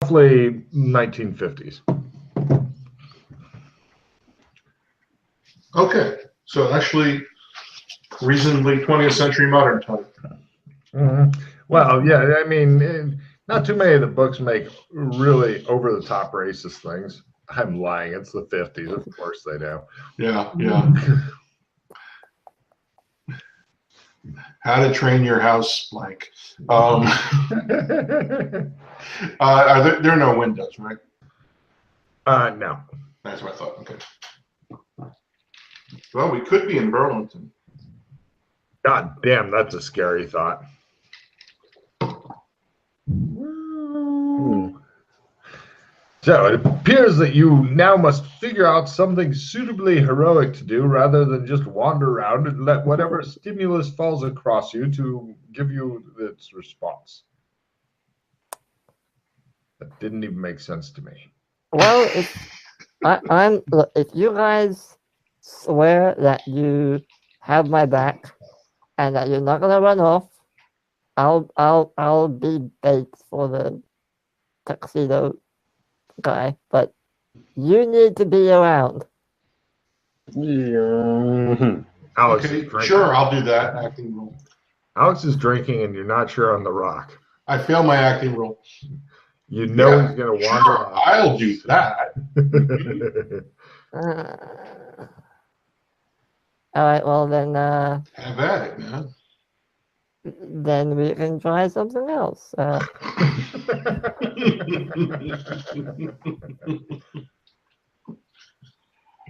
roughly 1950s. Okay, so actually reasonably 20th century modern time. Mm-hmm. Well, yeah, I mean, not too many of the books make really over-the-top racist things. I'm lying. It's the 50s. Of course they do. Yeah, yeah. How to Train Your House, like. Are there are no windows, right? No. That's what I thought. Okay. Well, we could be in Burlington. God damn, that's a scary thought. So it appears that you now must figure out something suitably heroic to do rather than just wander around and let whatever stimulus falls across you to give you its response. That didn't even make sense to me. Well, look, if you guys swear that you have my back and that you're not gonna run off, I'll be bait for the tuxedo guy. But you need to be around. Yeah. Alex Okay, is drinking. sure, I'll do that acting role. Alex is drinking, and you're not sure on the rock. I fail my acting role. You know Yeah, he's going to sure, wander off. I'll do that. All right. Well then, Have at it, man. then we can try something else.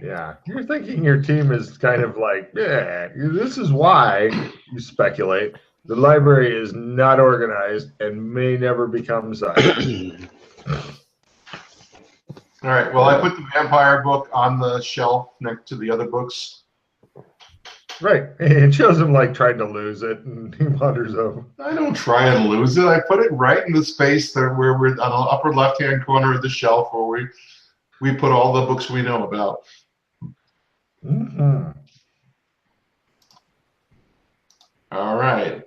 Yeah, you're thinking your team is kind of like, yeah, this is why you speculate. The library is not organized and may never become such. All right, well, I put the vampire book on the shelf next to the other books. Right. It shows him like trying to lose it, and he wanders over. I don't try and lose it. I put it right in the space there where we're on the upper left-hand corner of the shelf where we put all the books we know about. Mm-hmm. All right.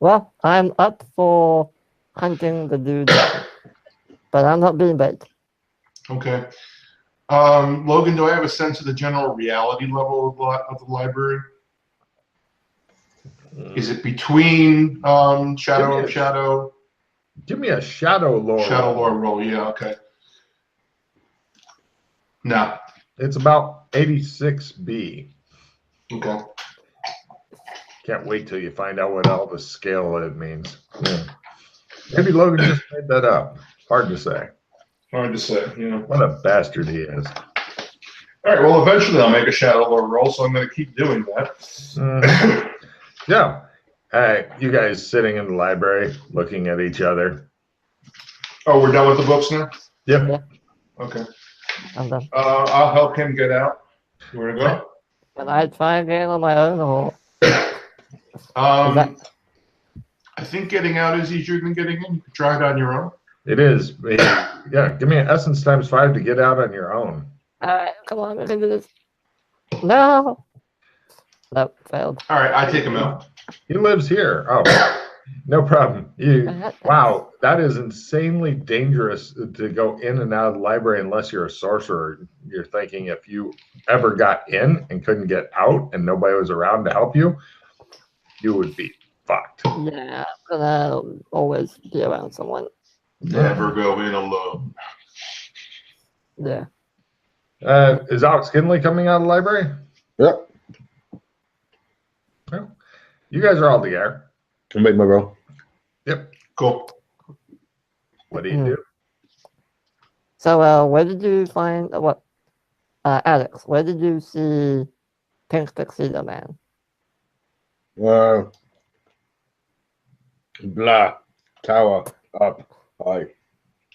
Well, I'm up for hunting the dude down, but I'm not being bait. Okay. Logan, do I have a sense of the general reality level of the library? Is it between Shadow of Shadow? Give me a shadow lore. Shadow lore roll, yeah, okay. No. It's about 86B. Okay. Can't wait till you find out what all the scale it means. Yeah. Maybe Logan just made that up. Hard to say. Hard to say, yeah. What a bastard he is. All right, well, eventually I'll make a Shadow lore roll, so I'm going to keep doing that. Yeah. You guys sitting in the library looking at each other. Oh, we're done with the books now? Yep. Yeah. Okay. I'm done. I'll help him get out. You want to go? Can I try again on my own, or I think getting out is easier than getting in. You can try it on your own. It is. Yeah, give me an essence times 5 to get out on your own. all right? Come on, we can do this. No. Nope, failed. All right, I take him out. He lives here. Oh, no problem. Wow, that is insanely dangerous to go in and out of the library unless you're a sorcerer. You're thinking if you ever got in and couldn't get out and nobody was around to help you, you would be fucked. Yeah, I'm gonna always be around someone. Never go in alone. Yeah. Is Alex Kinley coming out of the library? Yep. Well, you guys are all together. I'll make my roll. Yep. Cool. What do you do? So, where did you find what? Alex, where did you see Pink Tuxedo Man? Blah. Tower. Up. High.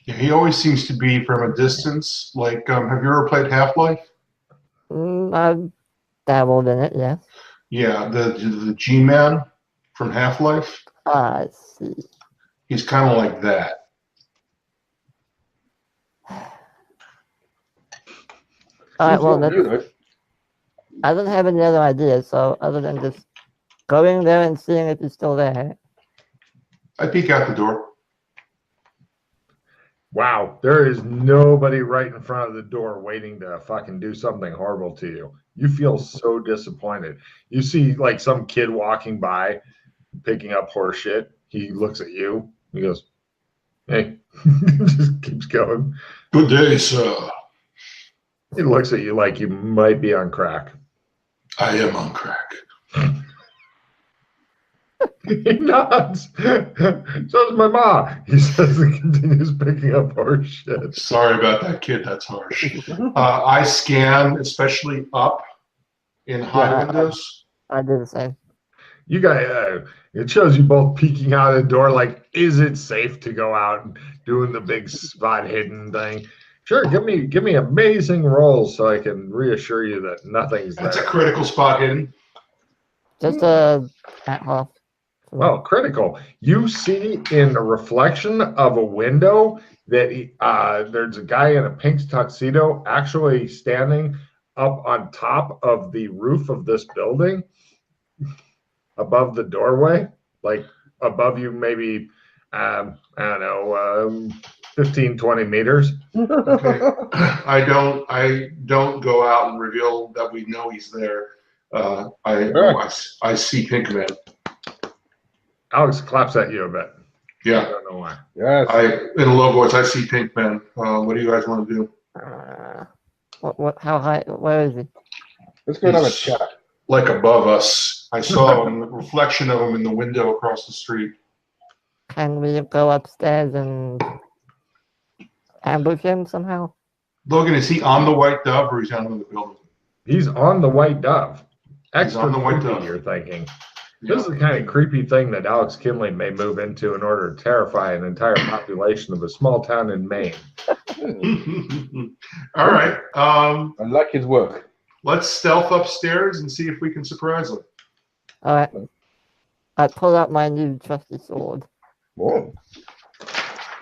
Yeah, he always seems to be from a distance. Like, have you ever played Half-Life? I've dabbled in it, yes. Yeah, the G-Man from Half-Life. I see. He's kind of like that. All right, well, You know. I don't have any other ideas, so other than just going there and seeing if he's still there. I peek out the door. Wow, there is nobody right in front of the door waiting to fucking do something horrible to you. You feel so disappointed. You see like some kid walking by picking up horse shit. He looks at you. He goes, "Hey," just keeps going. Good day, sir. He looks at you like you might be on crack. I am on crack. He nods. So's my ma. He says and continues picking up horse shit. Sorry about that, kid. That's harsh. I scan, especially up in high Yeah, windows. I do the same. You guys, it shows you both peeking out the door. Like, is it safe to go out and doing the big spot hidden thing? Sure, give me amazing rolls so I can reassure you that nothing's That's a there. critical spot hidden. Just at half. Well, critical. You see in the reflection of a window that there's a guy in a pink tuxedo actually standing up on top of the roof of this building, above the doorway, like above you, maybe, I don't know, 15, 20 meters. Okay. I don't go out and reveal that we know he's there. I see Pinkman. Alex claps at you a bit. I Yeah. don't know why. Yes. In a low voice, I see Pinkman. What do you guys want to do? What? How high? Where is he? Let's go and have a He's chat. like above us. I saw a reflection of him in the window across the street. Can we go upstairs and ambush him somehow? Logan, is he on the White Dove or he's out in the building? He's on the White Dove. Extra on the White creepy, Dove. you're thinking. Yeah. This is the kind of creepy thing that Alex Kinley may move into in order to terrify an entire population of a small town in Maine. All right. I like his work. Let's stealth upstairs and see if we can surprise him. All right. I pull out my new trusty sword. Whoa.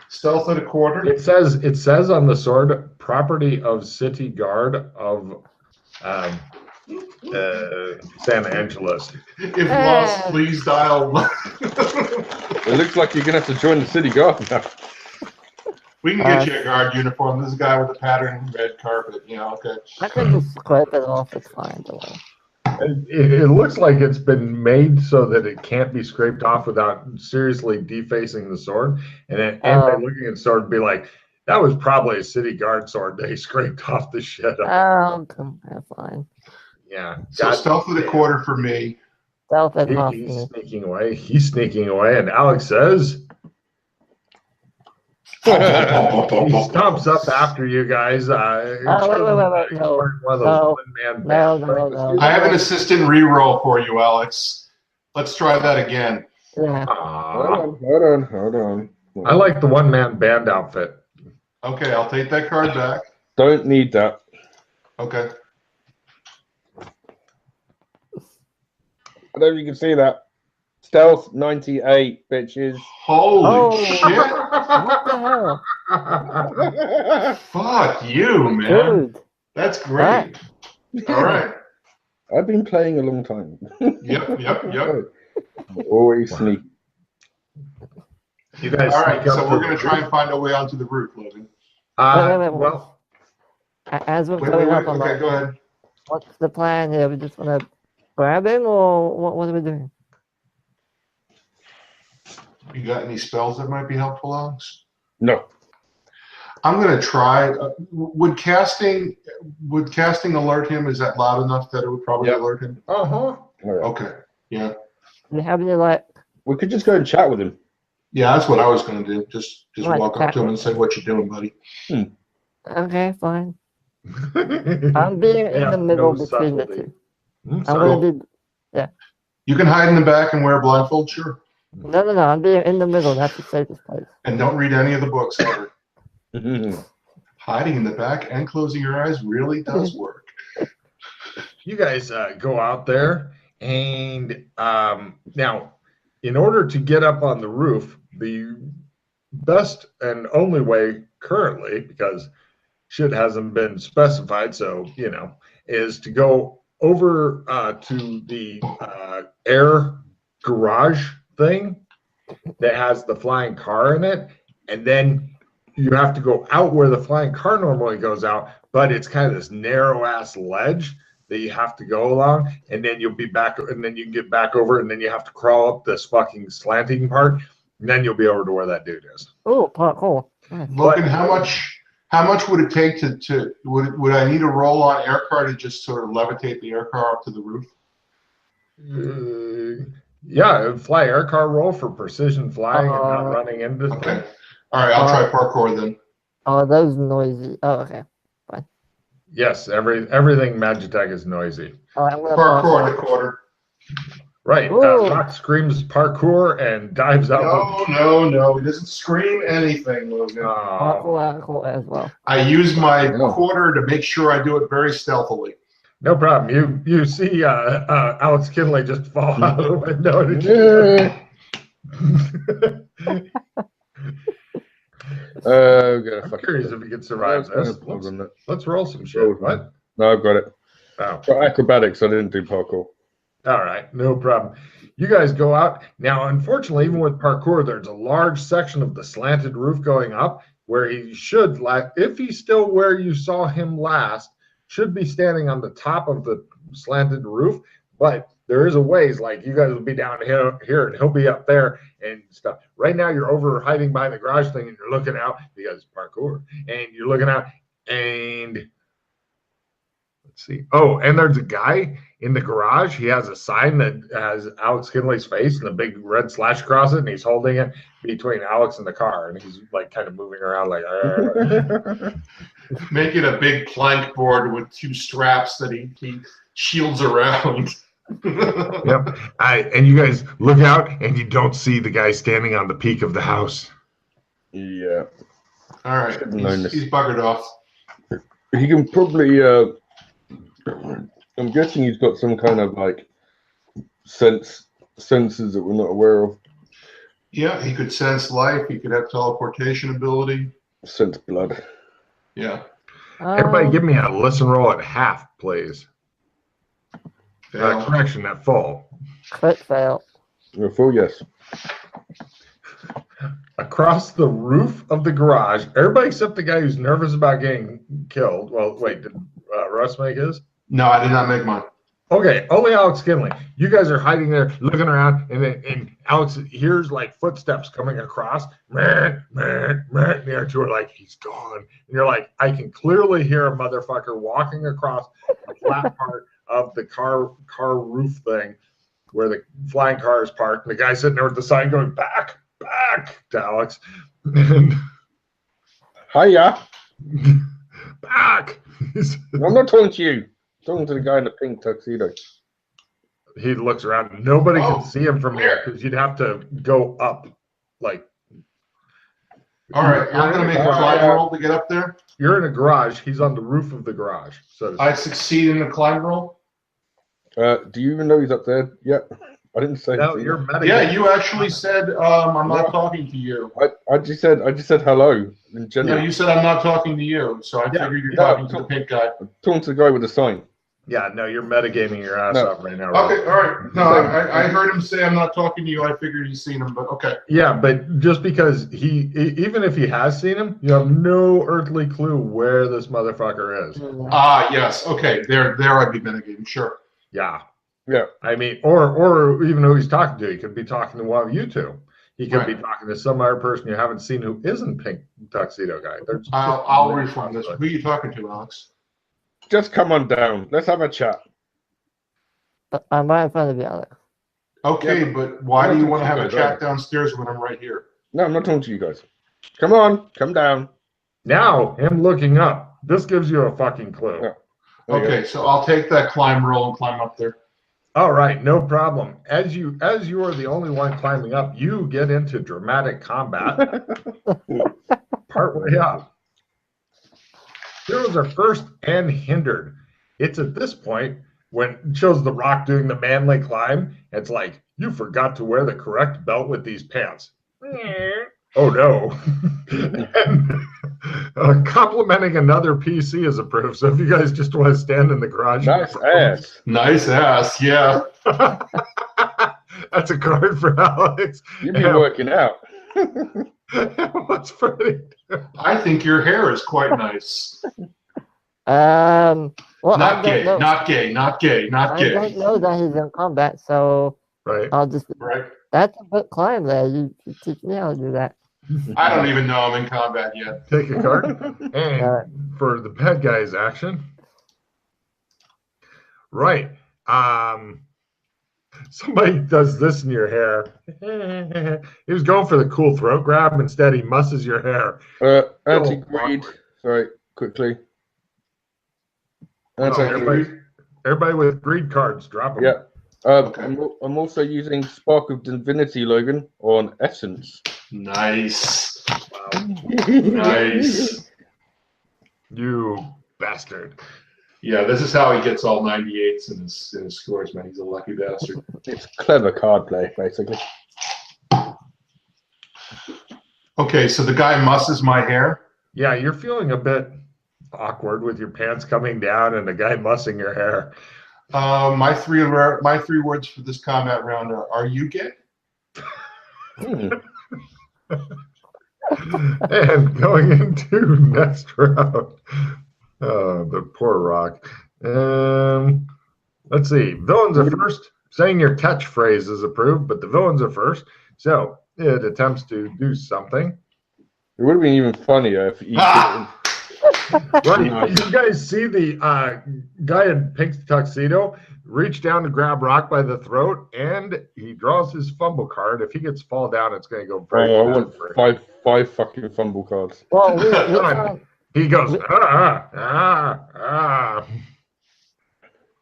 Stealth at a quarter. It says on the sword, property of city guard of San Angeles. If lost, please dial. It looks like you're gonna have to join the city guard now. We can get you a guard uniform. This is a guy with a patterned red carpet. Okay. I can just scrape it off. It's fine. Don't worry. It looks like it's been made so that it can't be scraped off without seriously defacing the sword. And then anybody looking at the sword would be like, that was probably a city guard sword that he scraped off the shit of. That's fine. Yeah. So stealth at a quarter for me. Stealth at half. He's sneaking away. He's sneaking away. And Alex says, he stomps up after you guys. Wait. No. I have an assistant reroll for you, Alex. Let's try that again. Yeah. Hold on. I like the one-man band outfit. Okay, I'll take that card back. Don't need that. Okay. I don't know if you can see that. Stealth 98, bitches. Holy shit. What the hell? Fuck you, man. Dude. That's great. All right. I've been playing a long time. Yep. Always sneak. You guys All right, sneak up so we're to going to the try roof. and find a way onto the roof, Logan. Wait. Well, As we're Wait, going up, I'm okay, like, go ahead. what's the plan here? We just want to grab him, or what are we doing? You got any spells that might be helpful, Alex? No. I'm going to try. Would casting alert him? Is that loud enough that it would probably alert him? uh-huh. All right. Okay. Yeah. Do you have any, like, We could just go and chat with him. Yeah, that's what I was going to do. Just Right, walk up to him and say, "What you doing, buddy?" okay, fine. I'm being in the middle between the two. I'm going to be, You can hide in the back and wear a blindfold, sure. no, I'm being in the middle. That's the safest place. And don't read any of the books ever. Mhm. Hiding in the back and closing your eyes really does work. You guys go out there, and now, in order to get up on the roof, the best and only way currently, because shit hasn't been specified, so, is to go over to the air garage thing that has the flying car in it, and then you have to go out where the flying car normally goes out, but it's kind of this narrow ass ledge that you have to go along, and then you'll be back, and then you can get back over, and then you have to crawl up this fucking slanting part, and then you'll be over to where that dude is. Oh, parkour. Nice. Logan, how much would it take to would I need a roll-on air car to just sort of levitate the air car up to the roof? Yeah, fly air car roll for precision flying and not running into Okay. things. All right, I'll try parkour then. Oh, those noisy. Oh, okay. Yes, everything Magitech is noisy. Oh, I'm gonna Parkour in the corner. Right. Ooh. Rock screams parkour and dives out. No. He doesn't scream anything, Logan. Parkour as well. I use my quarter to make sure I do it very stealthily. No problem. You see Alex Kinley just fall out of the window. I'm curious if he can survive this. Let's roll some shit. What? No, I've got it. Oh. For acrobatics, I didn't do parkour. All right, no problem. You guys go out. Now, unfortunately, even with parkour, there's a large section of the slanted roof going up where he should, if he's still where you saw him last, should be standing on the top of the slanted roof. But there is a ways, like you guys will be down here and he'll be up there and stuff. Right now, you're over hiding behind the garage thing and you're looking out because parkour. And you're looking out and let's see. Oh, and there's a guy in the garage. He has a sign that has Alex Kinley's face and a big red slash across it, and he's holding it between Alex and the car, and he's like kind of moving around like. Make it a big plank board with two straps that he shields around. Yep. And you guys look out, and you don't see the guy standing on the peak of the house. Yeah. All right. He's buggered off. He can probably. I'm guessing he's got some kind of like senses that we're not aware of. Yeah, he could sense life. He could have teleportation ability. Sense blood. Yeah. Everybody, give me a listen roll at half, please. Fail. Correction, at full. Crit fail. A full yes. Across the roof of the garage, everybody except the guy who's nervous about getting killed. Well, wait, did Russ make his? No, I did not make mine. Okay, only Alex Kinley. You guys are hiding there, looking around, and Alex hears like footsteps coming across. Man, the other two are like, he's gone. And you're like, I can clearly hear a motherfucker walking across the flat part of the car roof thing where the flying car is parked. And the guy sitting there with the sign going back to Alex. And Hiya. back. I'm not talking to you. I'm talking to the guy in the pink tuxedo. He looks around. Nobody can see him from here because you'd have to go up. Like, all right, I'm going to make a climb roll to get up there. You're in a garage. He's on the roof of the garage. So I succeed in the climb roll. Do you even know he's up there? Yeah. I didn't say. No, you're medicated. Yeah, you actually said I'm not talking to you. I just said hello in general. No, you said I'm not talking to you, so I figured you're talking to the pink guy. I'm talking to the guy with the sign. Yeah, no, you're metagaming your ass up right now. Okay, all right. No, I heard him say I'm not talking to you. I figured he's seen him, but okay. Yeah, but just because even if he has seen him, you have no earthly clue where this motherfucker is. Ah, yes. Okay, there I'd be metagaming, sure. Yeah. Yeah. I mean, or even who he's talking to. He could be talking to one of you two. He could be talking to some other person you haven't seen who isn't pink tuxedo guy. I'll refund this. Who are you talking to, Alex? Just come on down. Let's have a chat. I'm right in front of you, Alex. Okay, but why do you want to have a chat downstairs when I'm right here? No, I'm not talking to you guys. Come on, come down. Now, him looking up. This gives you a fucking clue. Yeah. Okay, so I'll take that climb roll and climb up there. All right, no problem. As you are the only one climbing up, you get into dramatic combat partway up. Heroes are first and hindered. It's at this point when it shows The Rock doing the manly climb. It's like, you forgot to wear the correct belt with these pants. Oh no. And complimenting another PC is approved. So if you guys just want to stand in the garage. Nice ass. Nice ass, yeah. That's a card for Alex. You've been working out. What's Freddie doing? I think your hair is quite nice. Well, Not I don't gay, know. not gay, not gay, not I don't gay. know that he's in combat, so Right. I'll just. Right? That's a good climb there. You teach me how to do that. I don't even know I'm in combat yet. Take a card. And Alright. for the bad guy's action. Right. Somebody does this in your hair. He was going for the cool throat grab. Instead, he musses your hair. Anti-greed. Sorry, quickly. Everybody with greed cards, drop them. Yeah. Okay. I'm also using Spark of Divinity, Logan, on Essence. Nice. Wow. Nice. You bastard. Yeah, this is how he gets all 98s in his scores, man. He's a lucky bastard. It's clever card play, basically. Okay, so the guy musses my hair. Yeah, you're feeling a bit awkward with your pants coming down and the guy mussing your hair. My three words for this combat round are you gay? And going into next round. Oh, the poor Rock. Let's see. Villains are first. Saying your catchphrase is approved, but the villains are first. So it attempts to do something. It would have been even funnier if he Right. You guys see the guy in pink tuxedo reach down to grab Rock by the throat, and he draws his fumble card. If he gets fall down, it's going to go very I bad want for him. five fucking fumble cards. Well, we can't, He goes,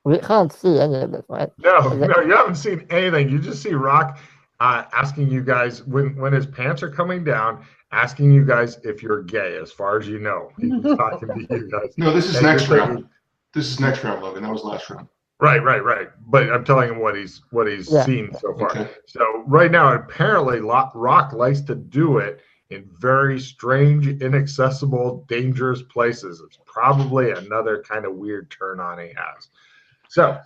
we can't see any of this, right? No, you haven't seen anything. You just see Rock asking you guys, when his pants are coming down, asking you guys if you're gay, as far as you know. He was talking to you guys. No, this is And next you're round. thinking- This is next round, Logan. That was last round. Right. But I'm telling him what he's Yeah. seen so far. Okay. So right now, apparently, Rock likes to do it in very strange, inaccessible, dangerous places. It's probably another kind of weird turn on he has. So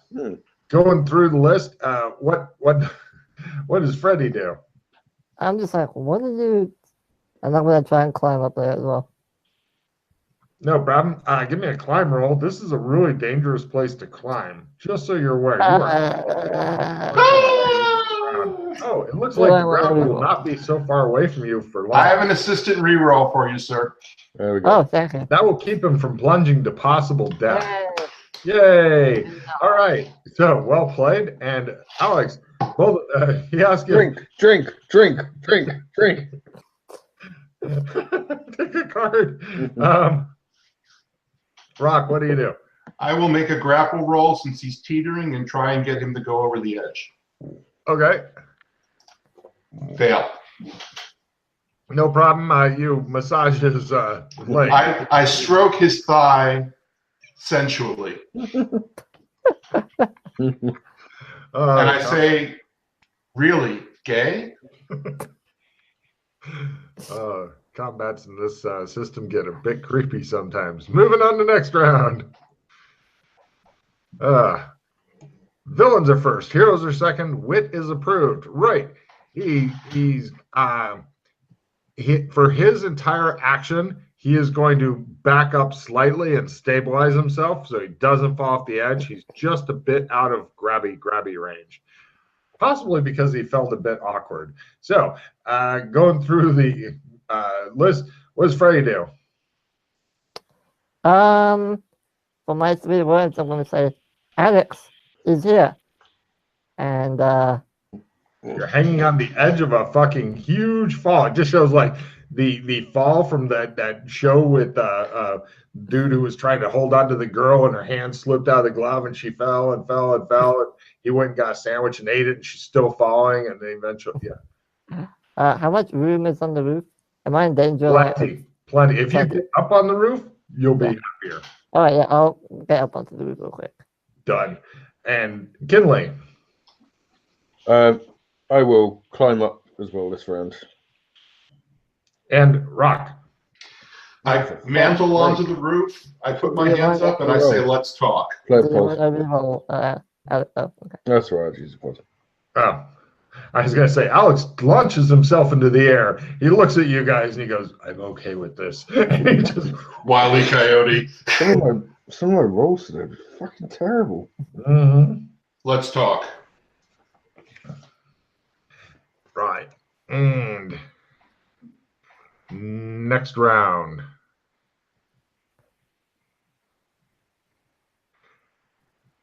going through the list, what does Freddie do? I'm just like, what are you? And I'm gonna try and climb up there as well. No problem. Give me a climb roll. This is a really dangerous place to climb. Just so you're aware. You are. Oh, it looks like the ground will not be so far away from you for long. I have an assistant reroll for you, sir. There we go. Oh, thank you. That will keep him from plunging to possible death. Yay! All right. So well played. And Alex, well, he asked you. Drink. Take a card. Rock, what do you do? I will make a grapple roll since he's teetering and try and get him to go over the edge. Okay. Fail. No problem. You massage his leg. I stroke his thigh sensually. And I say, really, gay? Combats in this system get a bit creepy sometimes. Moving on to next round. Villains are first. Heroes are second. Wit is approved. Right. He's for his entire action, he is going to back up slightly and stabilize himself so he doesn't fall off the edge. He's just a bit out of grabby range. Possibly because he felt a bit awkward. So, going through the list, what does Freddie do? For my 3 words, I'm gonna say Alex is here, and You're hanging on the edge of a fucking huge fall. It just shows like the fall from that show with dude who was trying to hold on to the girl and her hand slipped out of the glove and she fell and he went and got a sandwich and ate it and she's still falling and then eventually how much room is on the roof? Am I in danger? Plenty. If you get up on the roof, you'll be happier. All right, yeah, I'll get up onto the roof real quick. Done. And Kinley. I will climb up as well this round. And Rock. I mantle onto the roof. I put my hands up and I say, let's talk. Play Do you pause. want to reroll, okay. That's all right. Jesus, pause. Oh. I was going to say, Alex launches himself into the air. He looks at you guys and he goes, I'm okay with this. And he just, Wile E. Coyote. Some of my rolls today are fucking terrible. Let's talk. Right. And next round.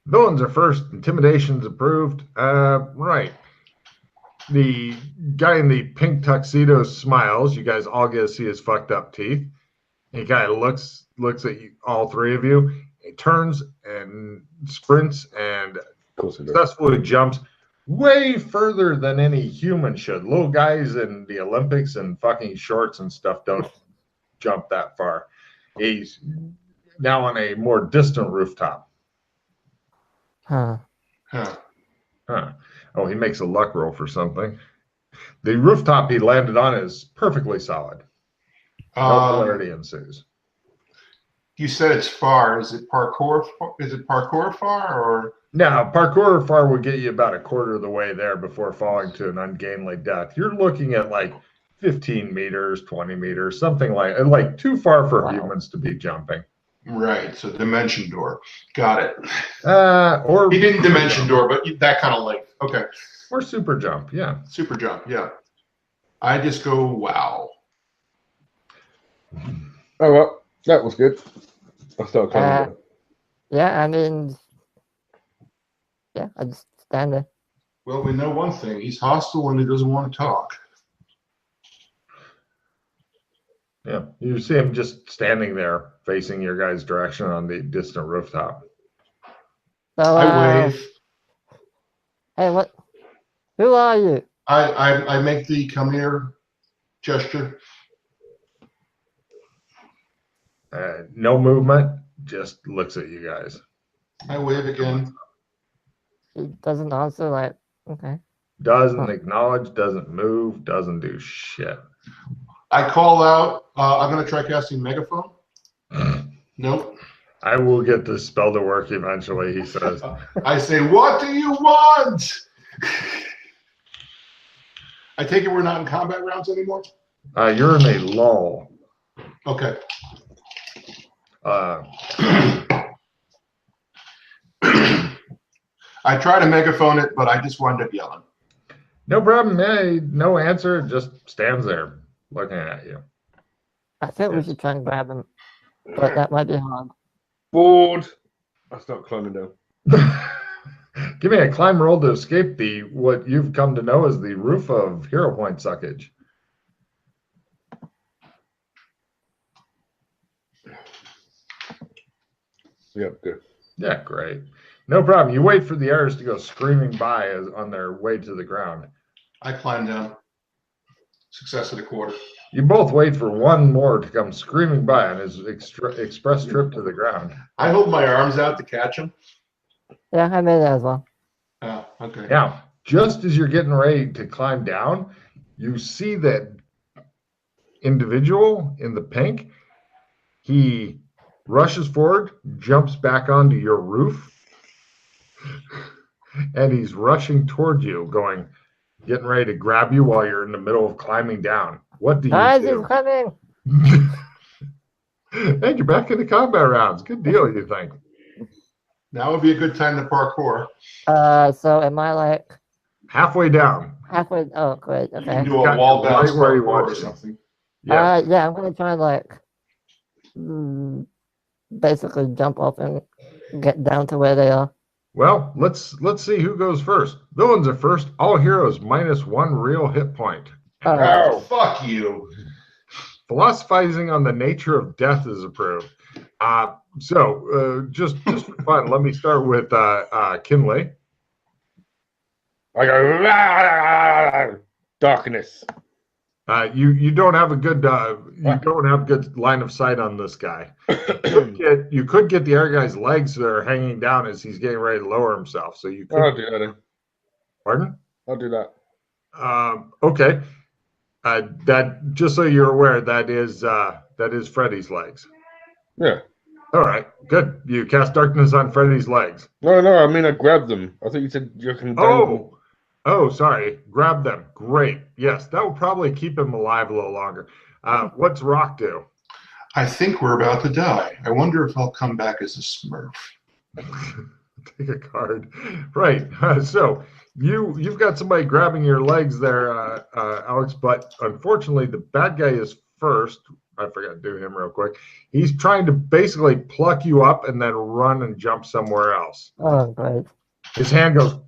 Villains are first. Intimidation's approved. Right. The guy in the pink tuxedo smiles. You guys all get to see his fucked up teeth. He kind of looks at you, all three of you. He turns and sprints and successfully jumps way further than any human should. Little guys in the Olympics and fucking shorts and stuff don't jump that far. He's now on a more distant rooftop. Huh. Oh, he makes a luck roll for something. The rooftop he landed on is perfectly solid. No hilarity ensues. You said it's far. Is it parkour? Is it parkour far or? Now, parkour far would get you about a quarter of the way there before falling to an ungainly death. You're looking at like 15 meters, 20 meters, something like too far for humans to be jumping. Right. So dimension door. Got it. Or he didn't dimension door, but that kind of length. Okay. Or super jump. Yeah. Super jump. Yeah. I just go, wow. Oh, well, that was good. I started climbing down. Yeah, I mean, yeah, I just stand there. Well, we know one thing. He's hostile and he doesn't want to talk. Yeah, you see him just standing there facing your guys' direction on the distant rooftop. So, I wave. Hey, what? Who are you? I make the come here gesture. No movement, just looks at you guys. I wave again. He doesn't answer, like, okay. Doesn't acknowledge, doesn't move, doesn't do shit. I call out, I'm going to try casting Megaphone. Nope. I will get this spell to work eventually, he says. I say, what do you want? I take it we're not in combat rounds anymore? You're in a lull. Okay. I try to megaphone it, but I just wind up yelling. No problem. Hey, no answer. Just stands there looking at you. I think we should try and grab him, but that might be hard. Bored. I start climbing down. Give me a climb roll to escape what you've come to know as the roof of Hero Point suckage. Yep, good. Yeah, great. No problem. You wait for the arrows to go screaming by on their way to the ground. I climb down. Success at a quarter. You both wait for one more to come screaming by on his express trip to the ground. I hold my arms out to catch him. Yeah, I made it as well. Oh, okay. Now, just as you're getting ready to climb down, you see that individual in the pink. He rushes forward, jumps back onto your roof, and he's rushing toward you, getting ready to grab you while you're in the middle of climbing down. What do you Guys, do? he's coming. Hey, you're back in the combat rounds. Good deal, you think? Now would be a good time to parkour. So am I like Halfway down. halfway? Oh, great. You Okay. can do a wall bounce right where he parkour wants or you. something. Yeah. Yeah, I'm gonna try and like basically jump off and get down to where they are. Well, let's see who goes first. Villains are first. All heroes -1 real hit point. Oh, fuck you. Philosophizing on the nature of death is approved. So just for fun, let me start with Kinley. I go, "Rah!" Darkness. You don't have a good line of sight on this guy. You could get the other guy's legs that are hanging down as he's getting ready to lower himself. So you could. I'll do that then. Pardon? I'll do that. Okay. That just so you're aware, that is Freddy's legs. Yeah. All right, good. You cast darkness on Freddy's legs. No, I mean I grabbed them. I thought you said you can. Oh, Oh, sorry. Grab them. Great. Yes, that will probably keep him alive a little longer. What's Rock do? I think we're about to die. I wonder if I'll come back as a Smurf. Take a card. Right. So you've got somebody grabbing your legs there, Alex, but unfortunately the bad guy is first. I forgot to do him real quick. He's trying to basically pluck you up and then run and jump somewhere else. Oh, great. His hand goes,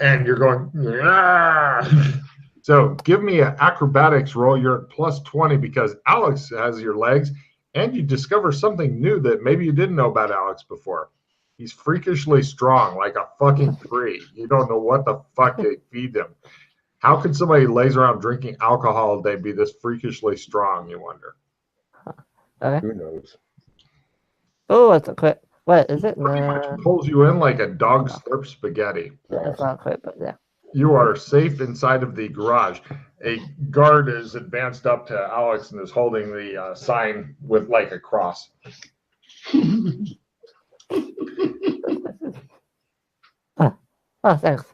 and you're going, ah! So give me an acrobatics roll. You're at plus 20 because Alex has your legs, and you discover something new that maybe you didn't know about Alex before. He's freakishly strong, like a fucking tree. You don't know what the fuck they feed him. How could somebody lays around drinking alcohol all day be this freakishly strong, you wonder? Okay. Who knows? Oh, it's a crit. Wait, is it? Nah, Pulls you in like a dog slurps spaghetti. it's not a crit, but yeah. You are safe inside of the garage. A guard is advanced up to Alex and is holding the sign with like a cross. Oh, thanks.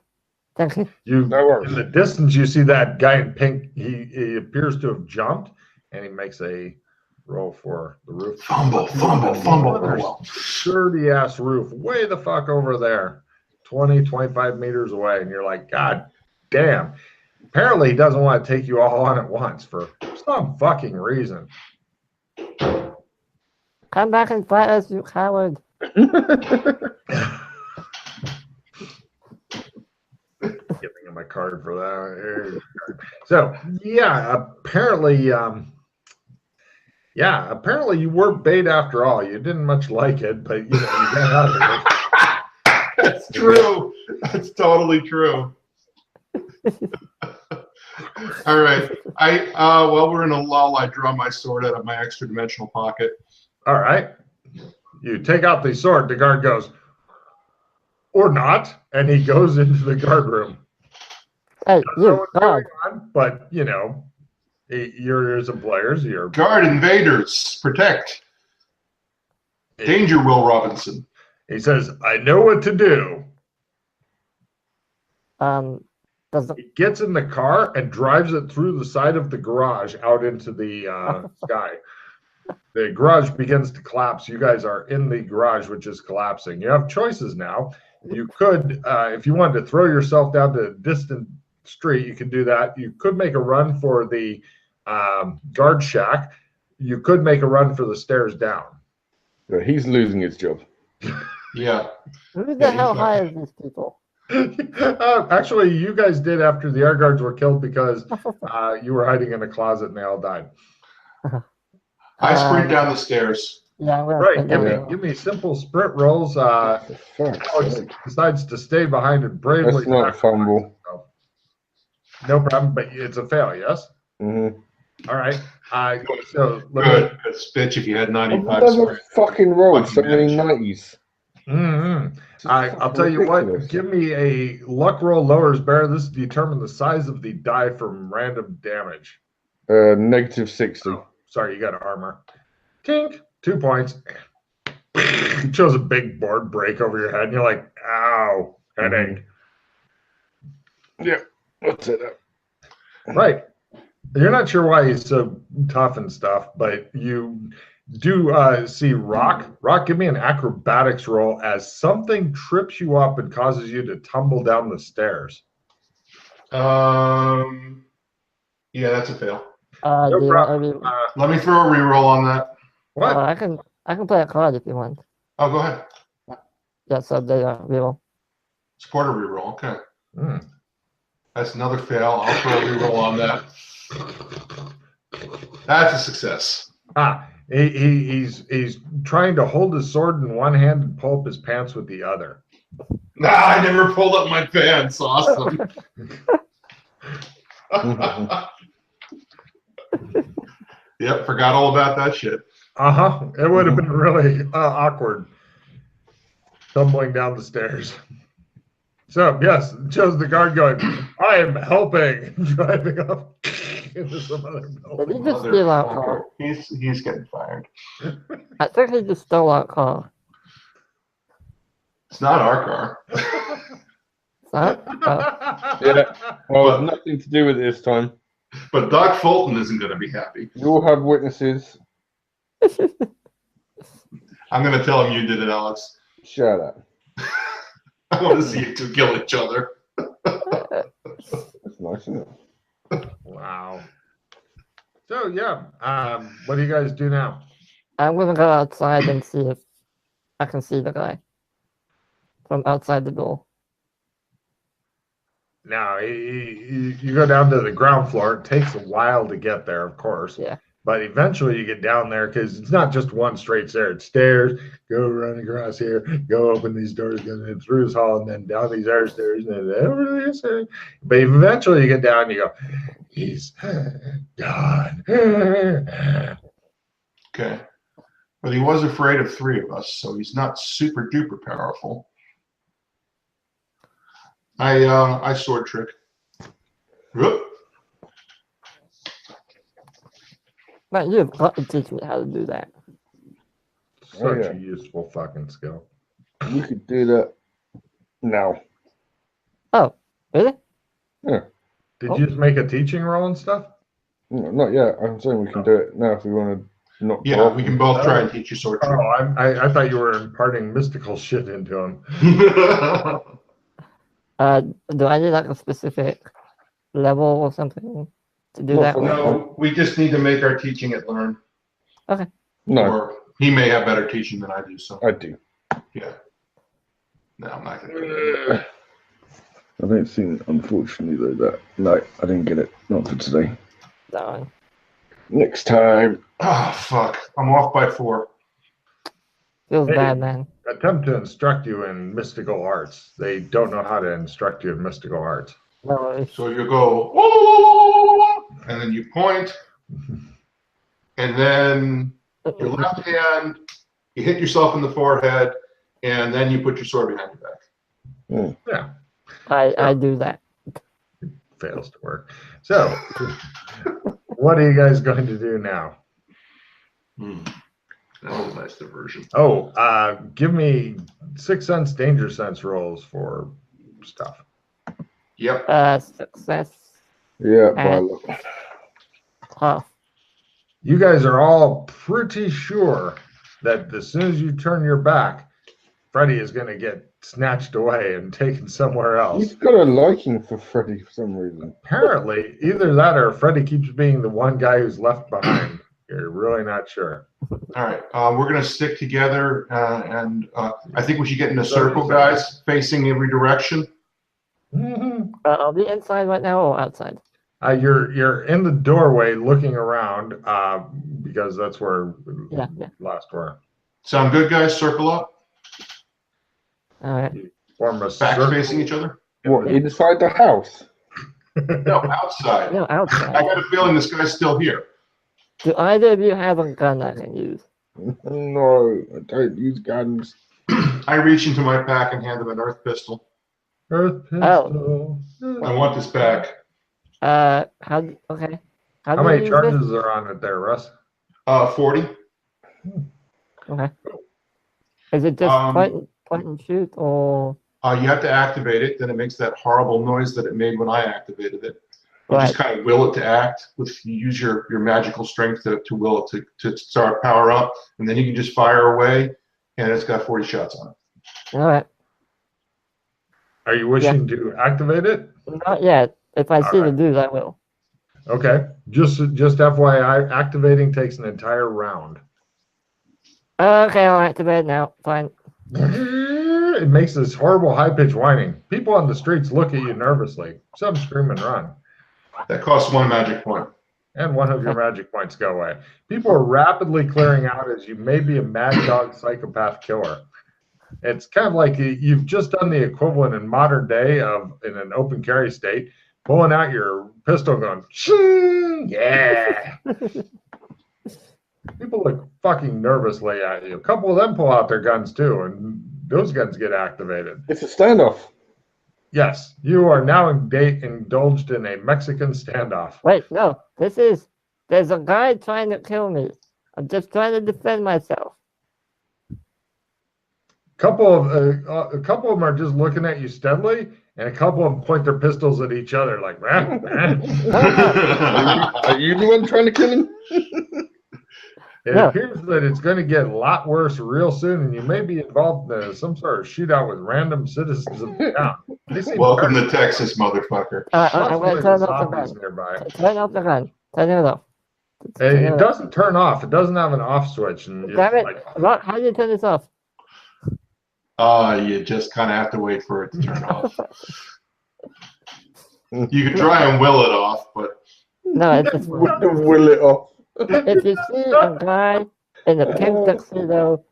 Thank you. You No worries. in the distance, you see that guy in pink. He appears to have jumped, and he makes a roll for the roof. Fumble. Oh, Sturdy ass roof, way the fuck over there, 20, 25 meters away, and you're like, God damn. Apparently, he doesn't want to take you all on at once for some fucking reason. Come back and fight us, you coward. Giving him a card for that. So apparently you were bait after all. You didn't much like it, but you got out of it. That's true. That's totally true. All right. While we're in a lull, I draw my sword out of my extra dimensional pocket. All right. You take out the sword. The guard goes, or not, and he goes into the guard room. Hey, I don't know you, what's God. going on, but you're some players. You're Guard invaders. Protect. Danger, Will Robinson. He says, I know what to do. Doesn't. He gets in the car and drives it through the side of the garage out into the sky. The garage begins to collapse. You guys are in the garage, which is collapsing. You have choices now. You could, if you wanted to throw yourself down to a distant street, you could do that. You could make a run for the guard shack. You could make a run for the stairs down. He's losing his job. Yeah. Who the hell hires these people? Actually, you guys did after the air guards were killed because you were hiding in a closet and they all died. I sprint down the stairs. Yeah, Right. Give me simple sprint rolls. Alex decides to stay behind and bravely. That's not fumble. No problem, but it's a fail, yes? Mm-hmm. All right. So Good. That's bitch if you had 95 I've never sprint. fucking rolled so Fucking many bitch. 90s. Mm-hmm. I'll tell you what, Ridiculous. give me a luck roll lowers bear. This determine the size of the die from random damage. Negative 60. Oh, sorry, you got armor. Tink, 2 points. You chose a big board break over your head, and you're like, ow, headache. Yeah, what's it up? Right. You're not sure why he's so tough and stuff, but you do see Rock. Rock, give me an acrobatics roll as something trips you up and causes you to tumble down the stairs. Yeah, that's a fail. No do you problem. want Let me throw a reroll on that. What? I can play a card if you want. Oh, go ahead. Yeah, so they reroll. Support a reroll. Okay. Mm. That's another fail. I'll throw a reroll on that. That's a success. He's trying to hold his sword in one hand and pull up his pants with the other. Nah, I never pulled up my pants. Awesome. Yep, forgot all about that shit. It would have been really awkward tumbling down the stairs. So, yes, shows the guard going, I am helping, driving up into some other Did building. he just steal our car? He's getting fired. I think he just stole our car. It's not our car. Huh? Yeah. Well, But- nothing to do with it this time. But Doc Fulton isn't going to be happy. You'll have witnesses. I'm going to tell him you did it, Alex. Shut up. I want to see you two kill each other. That's nice, isn't it? Wow. So yeah, what do you guys do now? I'm gonna go outside and see if I can see the guy from outside the door. Now you go down to the ground floor. It takes a while to get there, of course. Yeah. But eventually you get down there because it's not just one straight stair. It's stairs. Go run across here. Go open these doors. Go through this hall and then down these other stairs and then over this. But eventually you get down and you go, he's gone. Okay. But he was afraid of 3 of us, so he's not super duper powerful. I sword trick. Whoop. But you've got to teach me how to do that. Such Oh, yeah. a useful fucking skill. You could do that now. Oh, really? Did Oh. you just make a teaching roll and stuff? No, not yet. I'm saying we can do it now if we want to not. Yeah, we can both try and teach you sword trick. Oh, I thought you were imparting mystical shit into him. Do I need like a specific level or something to do Not that? for now. No, we just need to make our teaching it learn. No, Or he may have better teaching than I do, so I do. yeah. No, I'm not going to do that. I don't think, unfortunately, though, that. No, I didn't get it. Not for today. No. Next time. Oh, fuck. I'm off by 4. Feels Hey. bad, man. Attempt to instruct you in mystical arts. They don't know how to instruct you in mystical arts. No worries. So you go, "Whoa," and then you point, and then your left hand, you hit yourself in the forehead, and then you put your sword behind your back. Yeah, I do that. fails to work. So, what are you guys going to do now? That was a nice diversion. Oh, give me 6 sense danger sense rolls for stuff. Yep. Success. Yeah, And- by Half. You guys are all pretty sure that as soon as you turn your back, Freddy is going to get snatched away and taken somewhere else. He's got a liking for Freddy for some reason. Apparently, either that or Freddy keeps being the one guy who's left behind. You're really not sure. All right. We're going to stick together, and I think we should get in a circle, guys, facing every direction. Are we inside right now or outside? You're in the doorway looking around because that's where Yeah. last were. Sound good, guys? Circle up. All right. Form a Back circle. facing each other. What, inside the house? No, outside. No, I outside. got a feeling this guy's still here. Do either of you have a gun I can use? No, I don't use guns. I reach into my pack and hand him an earth pistol. Earth pistol. I want this back. How? Okay. How do you many use charges are on it there, Russ? 40. this? Okay. Is it just Um, point and shoot or? You have to activate it. Then it makes that horrible noise that it made when I activated it. You Right. just kind of will it to act. You use your magical strength to will it to start power up, and then you can just fire away, and it's got 40 shots on it. All right. Are you wishing to activate it? Not yet. If I see the Alright. dude, I will. Okay. Just FYI, activating takes an entire round. Okay, I'll activate now. Fine. It makes this horrible high-pitched whining. People on the streets look at you nervously. Some scream and run. That costs 1 magic point. And one of your magic points go away. People are rapidly clearing out as you may be a mad dog psychopath killer. It's kind of like you've just done the equivalent in modern day of, in an open carry state, pulling out your pistol going, "Shing, yeah." People look fucking nervously at you. A couple of them pull out their guns too, and those guns get activated. It's a standoff. Yes, you are now indulged in a Mexican standoff. Wait, no. There's a guy trying to kill me. I'm just trying to defend myself. A couple of them are just looking at you steadily, and a couple of them point their pistols at each other like, man. Are you the one trying to kill him? It appears that it's going to get a lot worse real soon, and you may be involved in some sort of shootout with random citizens of the town. Welcome to Texas, motherfucker. I'm going to turn off the zombies gun. nearby. Turn off the gun. Turn it off. It doesn't turn off. It doesn't have an off switch. And Damn it. How do you turn this off? You just kind of have to wait for it to turn off. You can try and will it off, but No, it's just Will it off. if you see a guy in a pink tuxedo,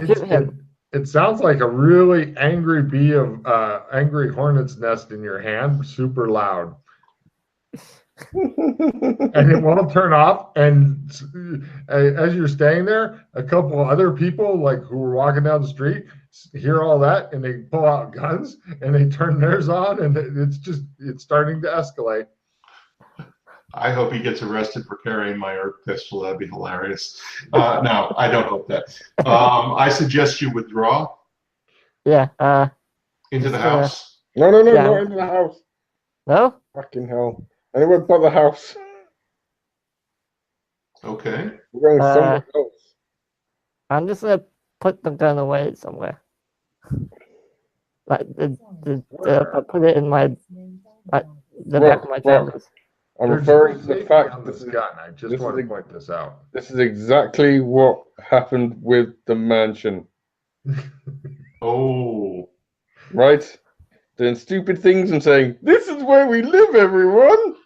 shoot him. It sounds like a really angry bee of angry hornet's nest in your hand, super loud. And it won't turn off. And as you're staying there, a couple other people, like who were walking down the street, hear all that, and they pull out guns and they turn theirs on, and it's starting to escalate. I hope he gets arrested for carrying my herb pistol. That'd be hilarious. No, I don't hope that. I suggest you withdraw. Yeah. Into the house. No, not into the house. No. Fucking hell. Anyone but the house. Okay. We're going somewhere else. I'm just gonna put the gun away somewhere. Like I put it in my the back of my trousers. I'm referring to the fact on that this gun. I just want to point this out. This is exactly what happened with the mansion. Oh. Right? Doing stupid things and saying, "This is where we live, everyone."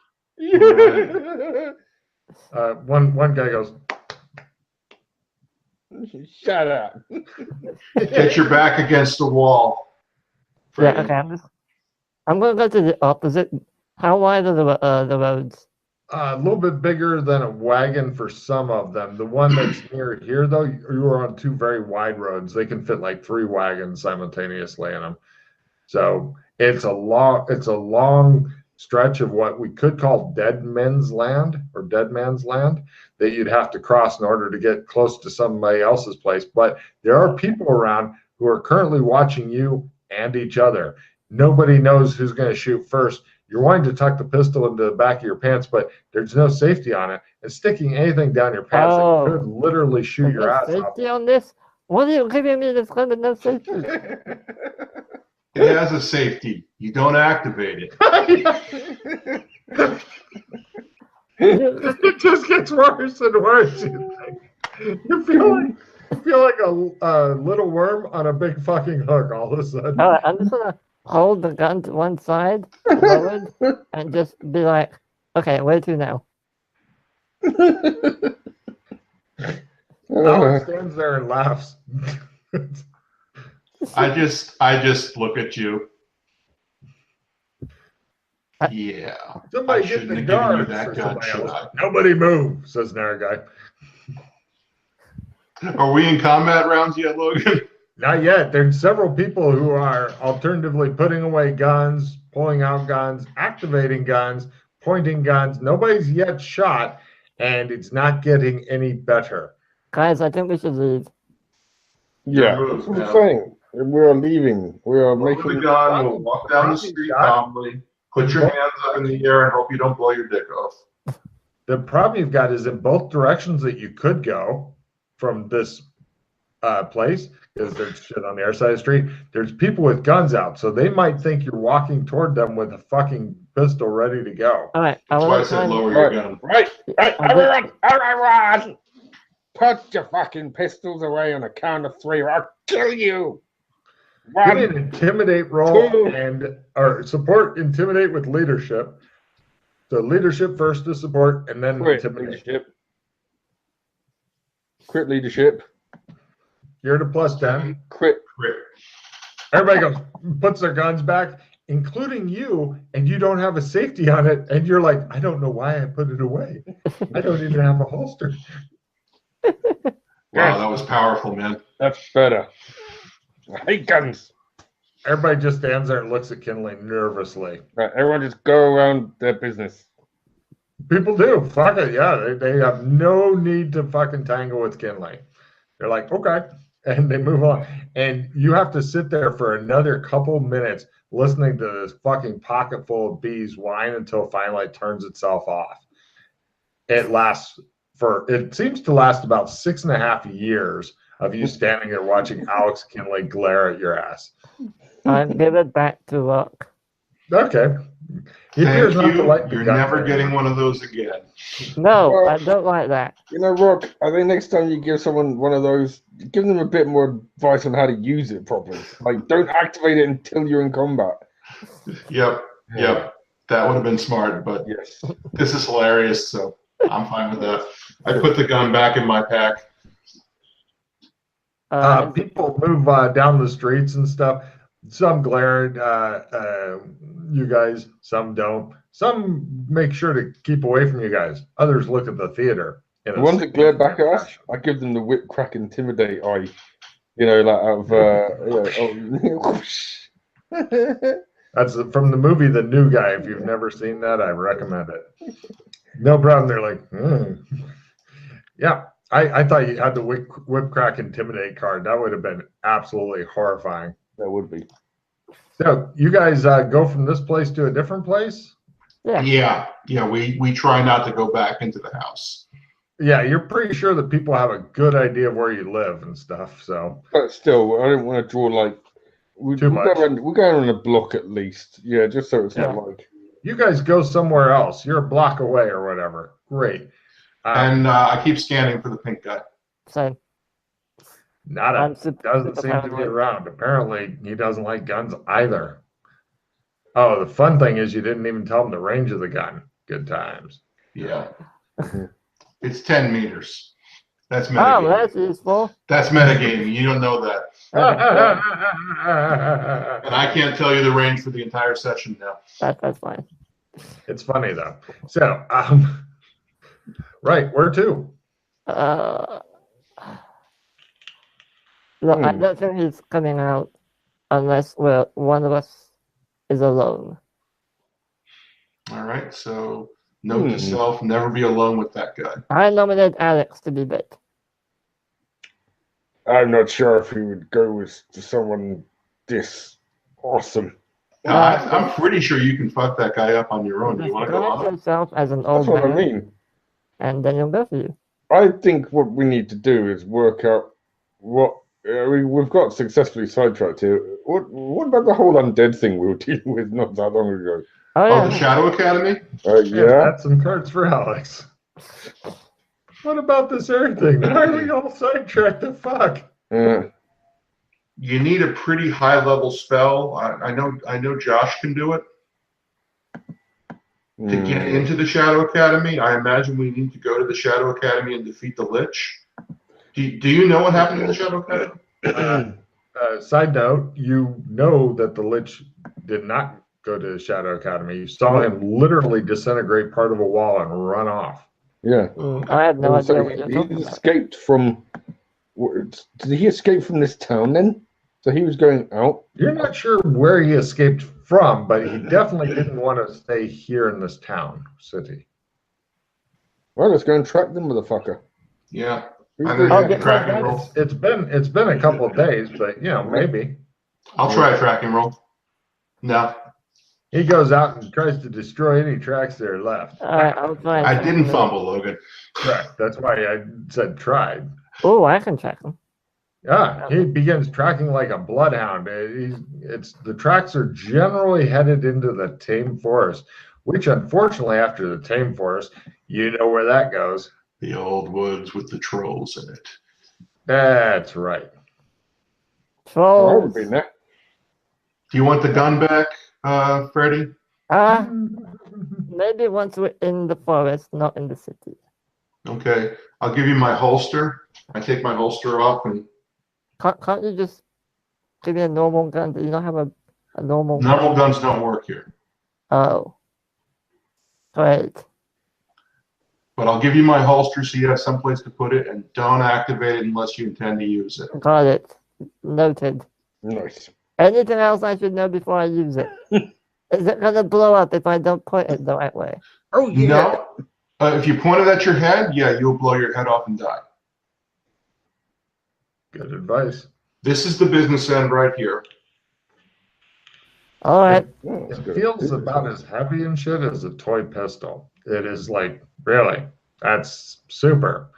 Right. One guy goes, Shut up. Get your back against the wall. Yeah. Okay. I'm gonna go to the opposite. How wide are the roads? a little bit bigger than a wagon for some of them. The one that's near here, though, you are on two very wide roads. They can fit like 3 wagons simultaneously in them. So it's a long stretch of what we could call dead men's land or dead man's land that you'd have to cross in order to get close to somebody else's place. But there are people around who are currently watching you and each other. Nobody knows who's going to shoot first. You're wanting to tuck the pistol into the back of your pants, but there's no safety on it. And sticking anything down your pants that could literally shoot your ass off. Safety on this? What are you giving me this kind of no safety? It has a safety. You don't activate it. It just gets worse and worse. You feel like a little worm on a big fucking hook all of a sudden. All right, I'm just gonna hold the gun to one side, lowered, and just be like, "Okay, where to now?" Alex stands there and laughs. I just look at you. Yeah. Somebody I get shouldn't the have given you guards. that Or gun, somebody should else. I? Nobody move, says Narragaye. Are we in combat rounds yet, Logan? Not yet. There's several people who are alternatively putting away guns, pulling out guns, activating guns, pointing guns. Nobody's yet shot, and it's not getting any better. Guys, I think we should leave. Yeah, Good move, that's what I'm man. saying. We are leaving. We are Lower making the gun, we'll walk down the street calmly, put your hands up in the air and hope you don't blow your dick off. The problem you've got is in both directions that you could go from this place, because there's shit on the other side of the street. There's people with guns out, so they might think you're walking toward them with a fucking pistol ready to go. All right, That's why I said lower your gun. Right, everyone! Put your fucking pistols away on the count of 3 or I'll kill you! Give me 1, an intimidate roll 2. or support intimidate with leadership. So leadership first to support, and then Crit intimidate. leadership. Crit leadership. You're at a +10. Crit. Everybody goes, puts their guns back, including you, and you don't have a safety on it, and you're like, I don't know why I put it away. I don't even have a holster. Wow, that was powerful, man. That's better. I hate guns. Everybody just stands there and looks at Kinley nervously. Right, everyone just go around their business. People do. Fuck it. Yeah, they have no need to fucking tangle with Kinley. They're like, okay. and they move on. And you have to sit there for another couple minutes listening to this fucking pocket full of bees whine until it finally turns itself off. It seems to last about 6.5 years of you standing there watching Alex Kinley glare at your ass. I'm give it back to Rock. Okay. He appears Thank not to you. like the You're guns never anymore. getting one of those again. No, Well- I don't like that. You know, Rock, I think next time you give someone one of those, give them a bit more advice on how to use it properly. Like, don't activate it until you're in combat. Yep. That would have been smart, but Yes. this is hilarious, so I'm fine with that. I put the gun back in my pack. People move down the streets and stuff. Some glare at you guys, some don't. Some make sure to keep away from you guys. Others look at the theater. The ones that glare back at us, I give them the whip crack intimidate eye. You know, like out of That's from the movie The New Guy. If you've never seen that, I recommend it. No problem. They're like, yeah. I thought you had the whip crack intimidate card. That would have been absolutely horrifying. That would be. So you guys go from this place to a different place? Yeah. Yeah. We try not to go back into the house. Yeah, you're pretty sure that people have a good idea of where you live and stuff. So, But still, I don't want to draw like we'll Too much. go around a block at least. Yeah, just so it's not like you guys go somewhere else. You're a block away or whatever. Great. And I keep scanning for the pink guy. So Nada. Doesn't seem to be paranoid. around. Apparently, he doesn't like guns either. Oh, the fun thing is you didn't even tell him the range of the gun. Good times. Yeah. It's 10 meters. That's Oh, metagaming. that's useful. That's metagaming. You don't know that. And I can't tell you the range for the entire session now. That's fine. It's funny though. So, right, where to? Look, I don't think he's coming out unless one of us is alone. All right. So note to self, never be alone with that guy. I nominate Alex to be bit. I'm not sure if he would go with someone this awesome. I'm pretty sure you can fuck that guy up on your own. You want to go Describe on? yourself as an That's old what I man, mean. and then you'll go for you. I think what we need to do is work out what we've got successfully sidetracked here. What about the whole undead thing we were dealing with not that long ago? Oh, Oh, yeah. the Shadow Academy? Yeah, Yeah. that's some cards for Alex. What about this everything? Why are we all sidetracked? The fuck? You need a pretty high level spell. I know Josh can do it. To get into the Shadow Academy, I imagine we need to go to the Shadow Academy and defeat the Lich. Do you know what happened in the Shadow Academy? Side note, you know that the Lich did not go to the Shadow Academy. You saw him literally disintegrate part of a wall and run off. Yeah. I had no idea So what you're he talking about. escaped from. Did he escape from this town then? So he was going out. You're not sure where he escaped from, but he definitely didn't want to stay here in this town, city. Well, let's go and track the motherfucker. Yeah. Who's I'm doing gonna I'll get get a tracking my roll. It's been a couple of days, but maybe. I'll try a tracking roll. No, He goes out and tries to destroy any tracks that are left. I'll try. I didn't fumble, Logan. Correct. That's why I said tried. Oh, I can track him. Yeah, he begins tracking like a bloodhound. The tracks are generally headed into the tame forest, which unfortunately, after the tame forest, you know where that goes. The old woods with the trolls in it. That's right. Oh, I would Trolls. be there. Do you want the gun back, Freddie? Maybe once we're in the forest, not in the city. Okay, I'll give you my holster. I take my holster off and Can't you just give me a normal gun? Do you not have a normal normal gun? guns don't work here. Oh. Great. But I'll give you my holster so you have someplace to put it, and don't activate it unless you intend to use it. Got it. Noted. Nice. Anything else I should know before I use it? Is it gonna blow up if I don't point it the right way? Oh No. If you point it at your head, yeah, you'll blow your head off and die. Good advice. This is the business end right here. All right. Oh, that's It good. feels about as heavy and shit as a toy pistol. It is like, really, that's super.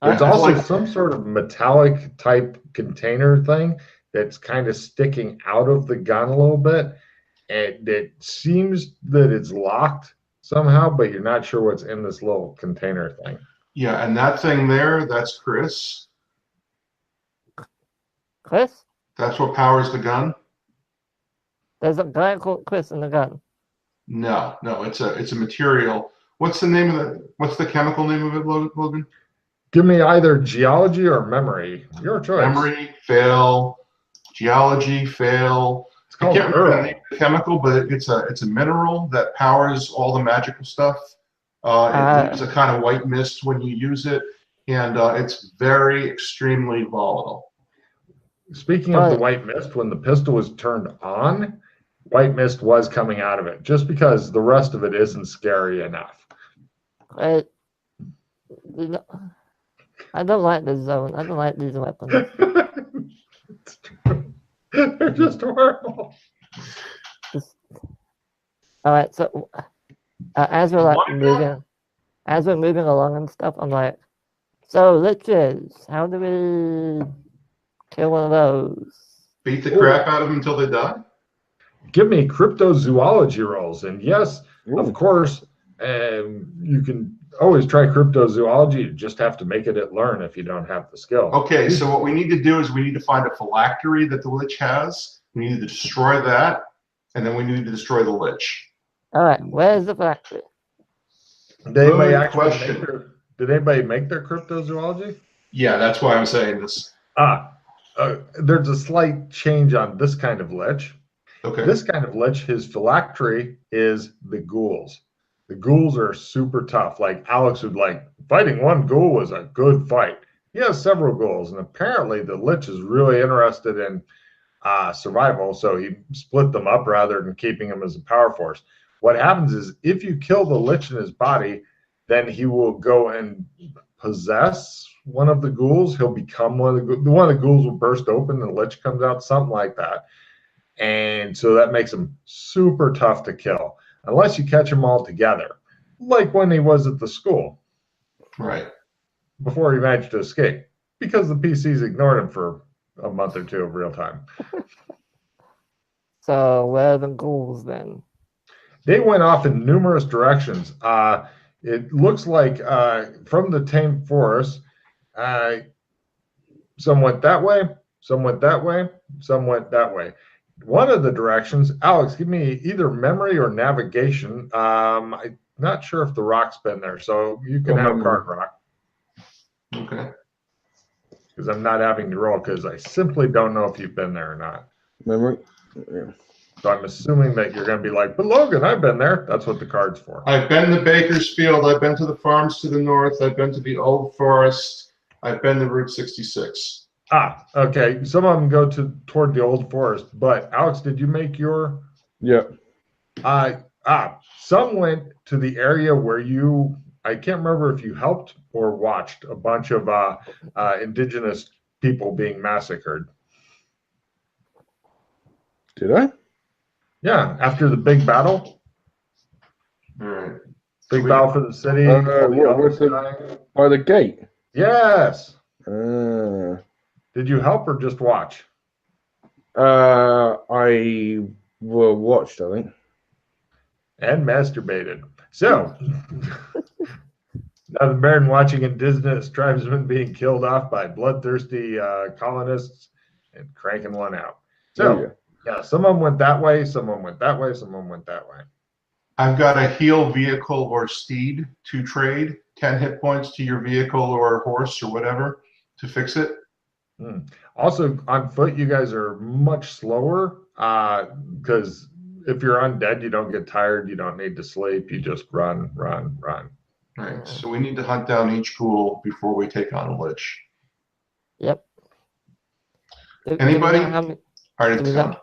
There's I- also like- some sort of metallic type container thing that's kind of sticking out of the gun a little bit. And it seems that it's locked somehow, but you're not sure what's in this little container thing. Yeah, and that thing there, that's Chris. Chris? That's what powers the gun. There's a guy called Chris in the gun. No, it's a material. What's the chemical name of it, Logan? Give me either geology or memory. Your choice. Memory, fail. Geology, fail. It's I called can't remember the Earl. name of the chemical, but it's a mineral that powers all the magical stuff. It leaves a kind of white mist when you use it, and it's very extremely volatile. Speaking of the white mist, when the pistol was turned on, white mist was coming out of it, just because the rest of it isn't scary enough. I don't like this zone. I don't like these weapons. It's true. They're just horrible. All right, so as we're moving along and stuff, I'm like, so liches, how do we kill one of those? Beat the crap out of them until they die. Give me cryptozoology rolls, and yes, of Ooh. course, you can always try cryptozoology. You just have to make it at learn if you don't have the skill. Okay, so what we need to do is we need to find a phylactery that the lich has. We need to destroy that, and then we need to destroy the lich. All right, where's the factory? Did anybody Good actually question. did anybody make their cryptozoology? Yeah, that's why I'm saying this. There's a slight change on this kind of lich. Okay. This kind of lich, his phylactery is the ghouls. The ghouls are super tough. Like Alex would like, fighting one ghoul was a good fight. He has several ghouls, and apparently the lich is really interested in survival, so he split them up rather than keeping them as a power force. What happens is if you kill the lich in his body, then he will go and possess one of the ghouls. He'll become one of the ghouls will burst open and the lich comes out, something like that. And so that makes him super tough to kill unless you catch them all together, like when he was at the school Right. before he managed to escape, because the PCs ignored him for a month or two of real time. So where are the ghouls then? They went off in numerous directions. It looks like from the tame forest, some went that way, some went that way, some went that way. One of the directions, Alex, give me either memory or navigation. I'm not sure if the rock's been there, so you can have card rock. Okay. Because I'm not having you roll because I simply don't know if you've been there or not. Memory. Yeah. So I'm assuming that you're going to be like, but Logan, I've been there. That's what the card's for. I've been to Bakersfield. I've been to the farms to the north. I've been to the Old Forest. I've been to Route 66. Okay. Some of them go toward the Old Forest. But Alex, did you make your? Yeah. Some went to the area where I can't remember if you helped or watched a bunch of indigenous people being massacred. Did I? Yeah, after the big battle. All right. Big battle for the city. By the gate? Yes. Did you help or just watch? I watched, I think. And masturbated. So, now the Baron watching indigenous tribesmen being killed off by bloodthirsty colonists and cranking one out. So, yeah, some of them went that way, some of them went that way, some of them went that way. I've got a heal vehicle or steed to trade, 10 hit points to your vehicle or horse or whatever to fix it. Also, on foot, you guys are much slower because if you're undead, you don't get tired, you don't need to sleep, you just run. Right, so we need to hunt down each ghoul before we take on a lich. Yep. Anybody? Do All right, it's count.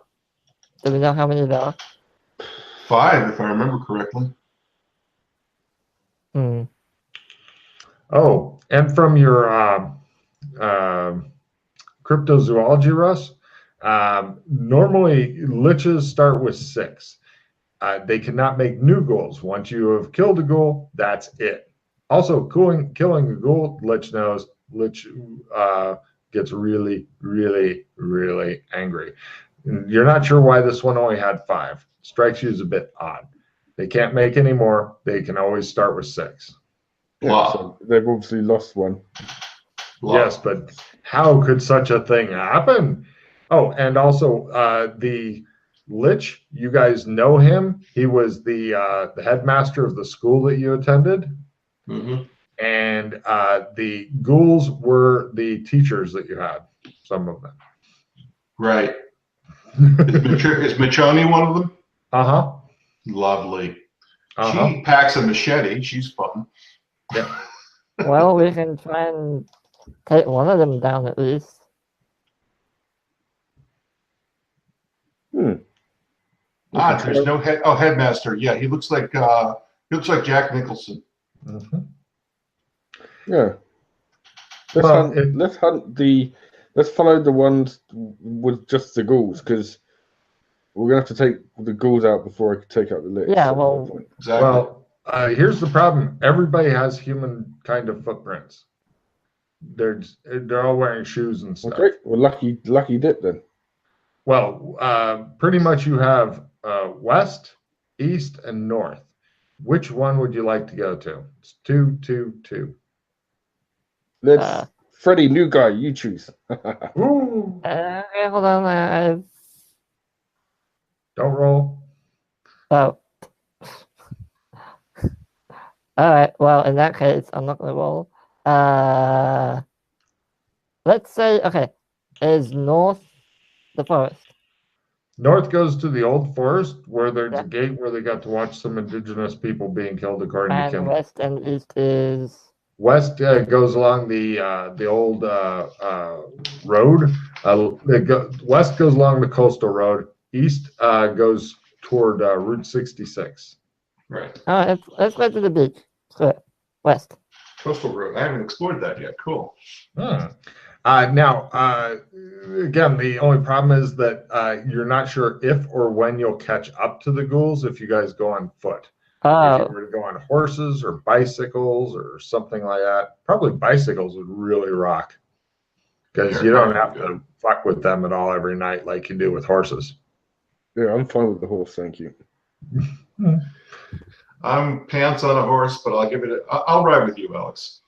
we know how many there are? 5, if I remember correctly. Hmm. Oh, and from your cryptozoology, Russ. Normally, liches start with 6. They cannot make new ghouls. Once you have killed a ghoul, that's it. Also, killing a ghoul, Lich knows, Lich gets really, really, really angry. You're not sure why this one only had 5. Strikes you as a bit odd. They can't make any more. They can always start with 6. Yeah, so they've obviously lost one. Yes, but how could such a thing happen? Oh, and also the Lich, you guys know him. He was the headmaster of the school that you attended. Mm-hmm. And the ghouls were the teachers that you had, some of them. Right. Is Machoni one of them? Uh-huh. Lovely. Uh-huh. She packs a machete. She's fun. Yeah. Well, we can try and take one of them down at least. There's no head. Oh, headmaster. Yeah, he looks like Jack Nicholson. Mm-hmm. Yeah. Let's follow the ones with just the ghouls, because we're gonna have to take the ghouls out before I can take out the Lich. Yeah, well, Exactly. Well, here's the problem. Everybody has human kind of footprints. They're all wearing shoes and stuff. Okay. Well, lucky dip then. Well, pretty much you have west, east, and north. Which one would you like to go to? It's 2, 2, 2. Let's Freddy, new guy, you choose. Ooh, okay, hold on. don't roll. Oh. Alright, well, in that case, I'm not going to roll. Let's say, okay, is north the forest? North goes to the old forest, where there's a gate where they got to watch some indigenous people being killed, according to And Kim. west and east is... West goes along the old road. West goes along the coastal road. East goes toward Route 66. Right. Alright, let's go to the beach. West. Coastal Road. I haven't explored that yet. Cool. Now, again, the only problem is that you're not sure if or when you'll catch up to the ghouls if you guys go on foot. If you were to go on horses or bicycles or something like that, probably bicycles would really rock, because you don't have to fuck with them at all every night like you do with horses. Yeah, I'm fine with the horse, thank you. I'm pants on a horse, but I'll ride with you, Alex.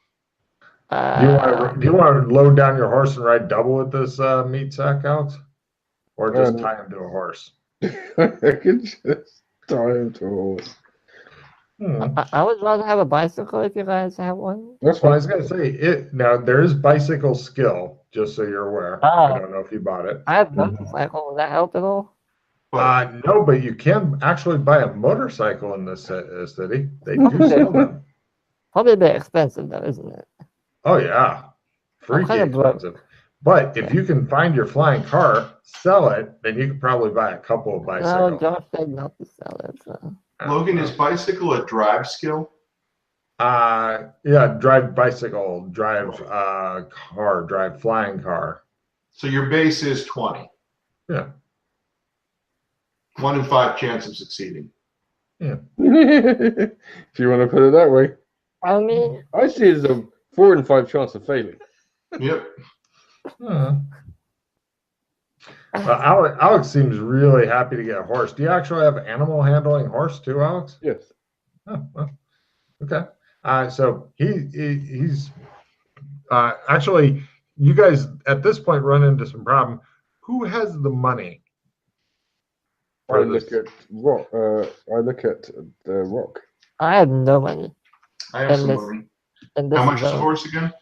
Do you want to load down your horse and ride double with this meat sack, Alex? Or just tie him to a horse? I could just tie him to a horse. I would rather have a bicycle if you guys have one. That's Well, fine. I was gonna say now there is bicycle skill, just so you're aware. I don't know if you bought it. I have a motorcycle. Would that help at all? No, but you can actually buy a motorcycle in this city. They do sell them. Probably a bit expensive though, isn't it? Oh yeah, freaky expensive. But if you can find your flying car, sell it, then you could probably buy a couple of bicycles. No, Josh said not to sell it. So. Logan, is bicycle a drive skill? Yeah, drive bicycle, drive car, drive flying car. So your base is 20. Yeah. 1 in 5 chance of succeeding. Yeah. If you want to put it that way. I mean, I see it as a 4 in 5 chance of failing. Yep. Alex seems really happy to get a horse. Do you actually have animal handling horse too, Alex? Yes. Oh, well, okay. So he's actually, you guys at this point run into some problem. Who has the money? I look at rock. I look at the rock. I have no money. I have some money. How much is a horse again?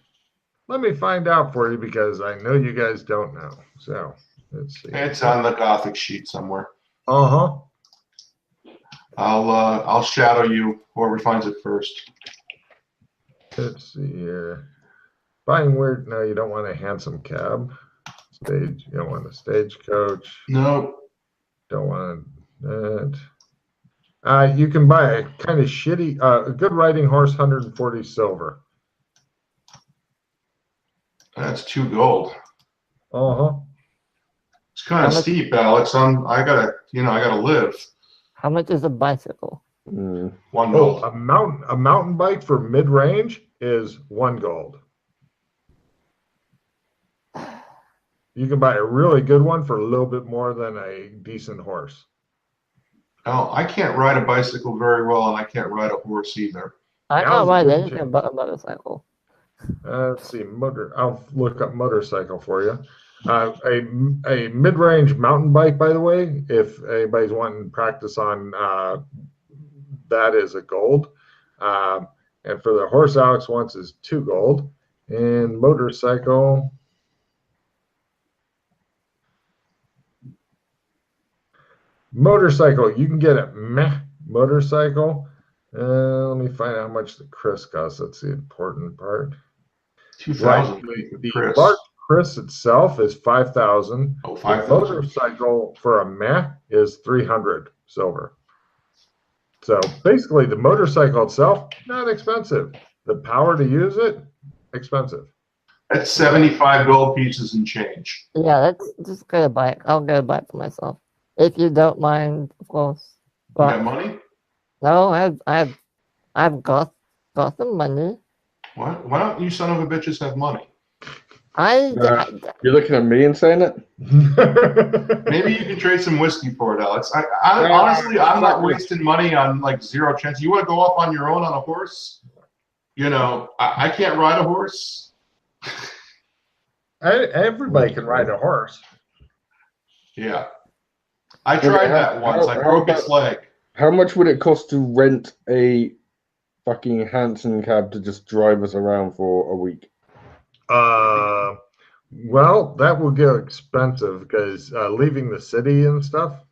Let me find out for you, because I know you guys don't know. So let's see. It's on the Gothic sheet somewhere. Uh-huh. I'll shadow you, whoever finds it first. Let's see here. Buying weird. No, you don't want a handsome cab. Stage. You don't want a stagecoach. No. Don't want that. You can buy a kind of shitty, a good riding horse, 140 silver. That's 2 gold. Uh-huh. It's kind of steep, Alex. I gotta live. How much is a bicycle? 1 gold. A mountain bike for mid-range is 1 gold. You can buy a really good one for a little bit more than a decent horse. Oh, I can't ride a bicycle very well, and I can't ride a horse either. I can't ride anything but a motorcycle. Let's see, I'll look up motorcycle for you. A mid-range mountain bike, by the way, if anybody's wanting practice on that, is a gold. And for the horse Alex wants is 2 gold. And motorcycle, you can get a meh motorcycle. Let me find out how much the Chris costs. That's the important part. 2,000. The Lark Chris itself is 5,000. Oh, The 5,000. motorcycle for a meh is 300 silver. So basically, the motorcycle itself, not expensive. The power to use it, expensive. That's 75 gold pieces and change. Yeah, let's just get a bike. I'll get a bike for myself, if you don't mind, of course. You got money? No, I've got some money. What? Why don't you son of a bitches have money? You're looking at me and saying it? Maybe you can trade some whiskey for it, Alex. Honestly, I'm not wasting money on like 0 chance. You want to go off on your own on a horse? You know, I can't ride a horse. Everybody can ride a horse. Yeah. I tried that once. I broke its leg. How much would it cost to rent a fucking Hanson cab to just drive us around for a week? Well, that will get expensive because leaving the city and stuff.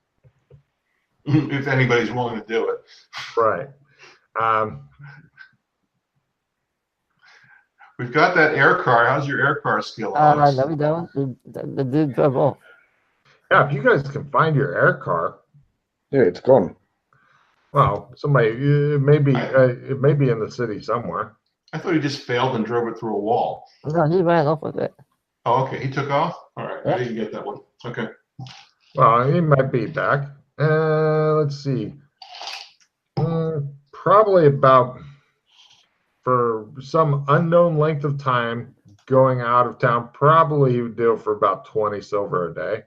If anybody's willing to do it. Right. We've got that air car. How's your air car skill? Alex? No, we don't. The dude drove off. Yeah, if you guys can find your air car. Yeah, it's gone. Well, it may be in the city somewhere. I thought he just failed and drove it through a wall. No, he ran off with it. Oh, okay. He took off? All right. Yeah. I didn't get that one. Okay. Well, he might be back. Let's see. Probably about, for some unknown length of time, going out of town, probably he would do it for about 20 silver a day.